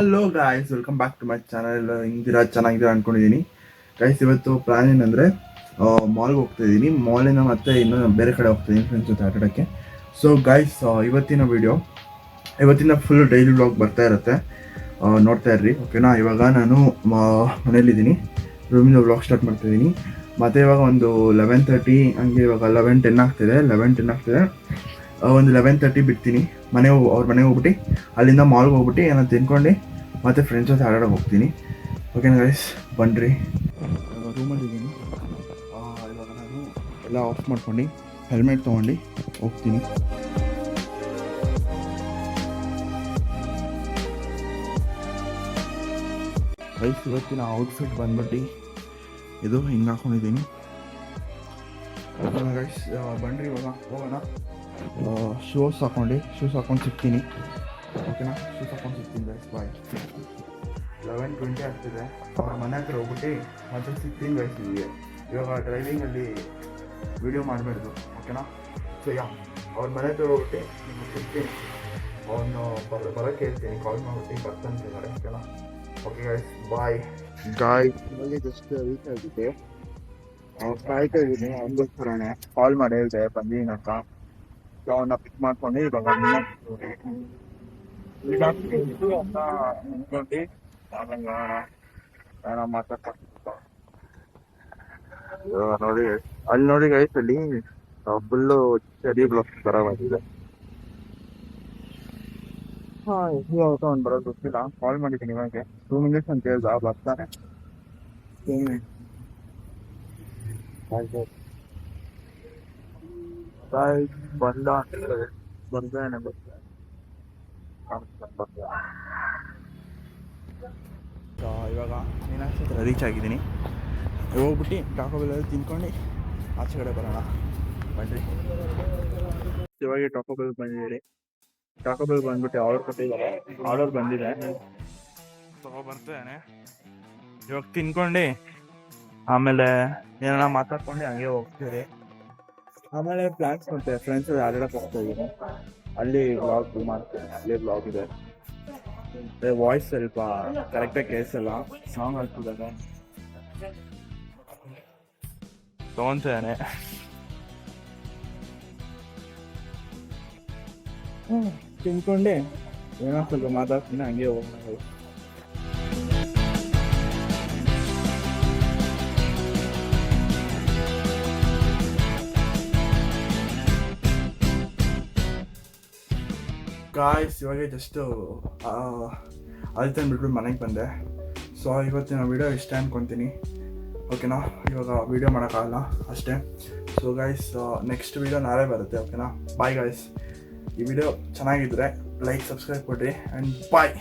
Hello guys, welcome back to my channel. ಹಿಂಗಿರ ಚೆನ್ನಾಗಿದ್ದೀರಾ ಅಂದ್ಕೊಂಡಿದ್ದೀನಿ ಗೈಸ್. ಇವತ್ತು ಪ್ಲಾನ್ ಏನಂದರೆ ಮಾಲ್ಗೆ ಹೋಗ್ತಾ ಇದ್ದೀನಿ. ಮಾಲಿನ ಮತ್ತೆ ಇನ್ನೂ ಬೇರೆ ಕಡೆ ಹೋಗ್ತಾಯಿದ್ದೀನಿ ಫ್ರೆಂಡ್ಸ್ ಜೊತೆ ಆಟಾಡೋಕ್ಕೆ. ಸೊ ಗಾಯ್ಸ್, ಇವತ್ತಿನ ಫುಲ್ ಡೈಲಿ ವ್ಲಾಗ್ ಬರ್ತಾ ಇರುತ್ತೆ, ನೋಡ್ತಾ ಇರ್ರಿ ಓಕೆನಾ. ಇವಾಗ ನಾನು ಮನೇಲಿದ್ದೀನಿ, ರೂಮಿಂದ ವ್ಲಾಗ್ ಸ್ಟಾರ್ಟ್ ಮಾಡ್ತಾಯಿದ್ದೀನಿ. ಮತ್ತು ಇವಾಗ ಒಂದು 11:30 ಹಂಗೆ, ಇವಾಗ 11:10 ಆಗ್ತಿದೆ. ಒಂದು 11:30 ಬಿಡ್ತೀನಿ ಅವ್ರ ಮನೆಗೆ ಹೋಗ್ಬಿಟ್ಟು ಅಲ್ಲಿಂದ ಮಾಲ್ಗೆ ಹೋಗ್ಬಿಟ್ಟು ಏನೋ ತಿನ್ಕೊಂಡು ಮತ್ತು ಫ್ರೆಂಡ್ಸ್ ಜೊತೆ ಆಡೋಕ್ಕೆ ಹೋಗ್ತೀನಿ. ಓಕೆನಾ ಗೈಸ್, ಬನ್ನಿರಿ. ರೂಮಲ್ಲಿದ್ದೀನಿ. ಇವಾಗ ನಾನು ಎಲ್ಲ ಆಫ್ ಮಾಡ್ಕೊಂಡು ಹೆಲ್ಮೆಟ್ ತೊಗೊಂಡು ಹೋಗ್ತೀನಿ. ಗೈಸ್, ಇವತ್ತಿನ ಔಟ್ಫಿಟ್ ಬಂದ್ಬಿಟ್ಟು ಇದು ಹಿಂಗೆ ಹಾಕ್ಕೊಂಡಿದ್ದೀನಿ. ಓಕೆನಾ ಗೈಸ್, ಬನ್ನಿರಿ ಇವಾಗ ಹೋಗೋಣ. ಶೂಸ್ ಹಾಕೊಂಡು ಸಿಗ್ತೀನಿ. ಓಕೆನಾ, ಶೂಸ್ ಹಾಕೊಂಡು ಸಿಗ್ತೀನಿ ಗೈಸ್. ಬಾಯ್. 11:20 ಆಗ್ತಿದೆ. ಅವ್ರ ಮನೆ ಹತ್ರ ಹೋಗ್ಬಿಟ್ಟು ಮತ್ತೆ ಸಿಗ್ತೀನಿ ಗೈಸ್. ಇವಾಗ ಡ್ರೈವಿಂಗಲ್ಲಿ ವಿಡಿಯೋ ಮಾಡಬಾರ್ದು ಓಕೆನಾ. ಸೊ ಅವ್ರ ಮನೆ ಹತ್ರ ಹೋಗ್ಬಿಟ್ಟು ನಿಮಗೆ ಸಿಗ್ತೀನಿ. ಅವನು ಬರೋಕ್ಕೆ ಹೇಳ್ತೀನಿ, ಕಾಲ್ ಮಾಡ್ಬಿಟ್ಟು ಬರ್ತಾನೆ ಓಕೆನಾ. ಓಕೆ ಗೈಸ್, ಬಾಯ್. ಇವಾಗ ಜಸ್ಟ್ ರೀಚ್ ಆಗಿದೆ. ಕಾಯ್ತಾ ಇದ್ದೀನಿ ಅವನಿಗೋಸ್ಕರನೇ. ಕಾಲ್ ಮಾಡಿ ಹೇಳ್ದೆ ಬಂದೀನಿ ಅಂತ. ಅವನ್ನ ಪಿಕ್ ಮಾಡ್ಕೊಂಡು ಇವಾಗ ನೋಡಿ. ಅಲ್ಲಿ ನೋಡಿ ಗೈಸ್, ಅಲ್ಲಿ ಫುಲ್ಲು ಚಳಿ ಬ್ಲಾಕ್ ಬರವಾಗಿದೆ. ಅವ್ನು ಬರೋದು ಗೊತ್ತಿಲ್ಲ. ಕಾಲ್ ಮಾಡಿದ್ದೀನಿ ಇವಾಗ 2 minutes ಅಂತ ಹೇಳ್ದ, ಬರ್ತಾನೆ. ಬಂದಾನೆ. ಇವಾಗ ಮೀನಾಕ್ಷಿ ಹತ್ರ ರೀಚ್ ಆಗಿದ್ದೀನಿ. ಹೋಗ್ಬಿಟ್ಟು ಟಾಕೋ ಬೆಲ್ ತಿನ್ಕೊಂಡು ಆಚೆ ಕಡೆ ಬರೋಣ ಬನ್ನಿರಿ. ಇವಾಗ ಟಾಕೋ ಬೆಲ್ ಬಂದಿದ್ದೀರಿ. ಟಾಕೋ ಬೆಲ್ ಬಂದ್ಬಿಟ್ಟು ಆರ್ಡರ್ ಕೊಟ್ಟಿದ್ದಾರೆ. ಆರ್ಡರ್ ಬಂದಿದೆ, ತಗೊಬರ್ತೇನೆ. ಇವಾಗ ತಿನ್ಕೊಂಡು ಆಮೇಲೆ ಏನಾರ ಮಾತಾಡ್ಕೊಂಡು ಹಂಗೆ ಹೋಗ್ತೀವಿ. ಆಮೇಲೆ ಪ್ಲಾನ್ಸ್ ಮಾಡ್ತೇವೆ ಫ್ರೆಂಡ್ಸ್ ಆಡಕ್ಕೆ ಹೋಗ್ತಾ ಇದ್ದೀನಿ. ಅಲ್ಲಿ ವ್ಲಾಗ್ ಮಾಡ್ತೇನೆ, ಅಲ್ಲಿ ವ್ಲಾಗ್ ಇದೆ. ವಾಯ್ಸ್ ಸ್ವಲ್ಪ ಕರೆಕ್ಟಾಗಿ ಕೇಳಿಸಲ್ಲ, ಸಾಂಗ್ ಹಾಕ್ತಿದ್ದಾನೆ ತೊಗೊತಾನೆ. ತಿನ್ಕೊಂಡೆ ಏನೋ ಸ್ವಲ್ಪ ಮಾತಾಡ್ತೀನಿ, ಹಂಗೆ ಹೋಗೋಣ. ಗಾಯ್ಸ್, ಇವಾಗ ಜಸ್ಟು ಅಲ್ಲಿ ತಂದುಬಿಟ್ಟು ಮನೆಗೆ ಬಂದೆ. ಸೊ ಇವತ್ತಿನ ವೀಡಿಯೋ ಇಷ್ಟ ಅಂದ್ಕೊತೀನಿ ಓಕೆನಾ. ಇವಾಗ ವೀಡಿಯೋ ಮಾಡೋಕ್ಕಾಗಲ್ಲ ಅಷ್ಟೇ. ಸೊ ಗಾಯ್ಸ್, ನೆಕ್ಸ್ಟ್ ವೀಡಿಯೋ ನಾಳೆ ಬರುತ್ತೆ ಓಕೆನಾ. Bye guys. ಈ ವಿಡಿಯೋ ಚೆನ್ನಾಗಿದ್ದರೆ ಲೈಕ್, ಸಬ್ಸ್ಕ್ರೈಬ್ ಕೊಡಿರಿ ಆ್ಯಂಡ್ ಬಾಯ್.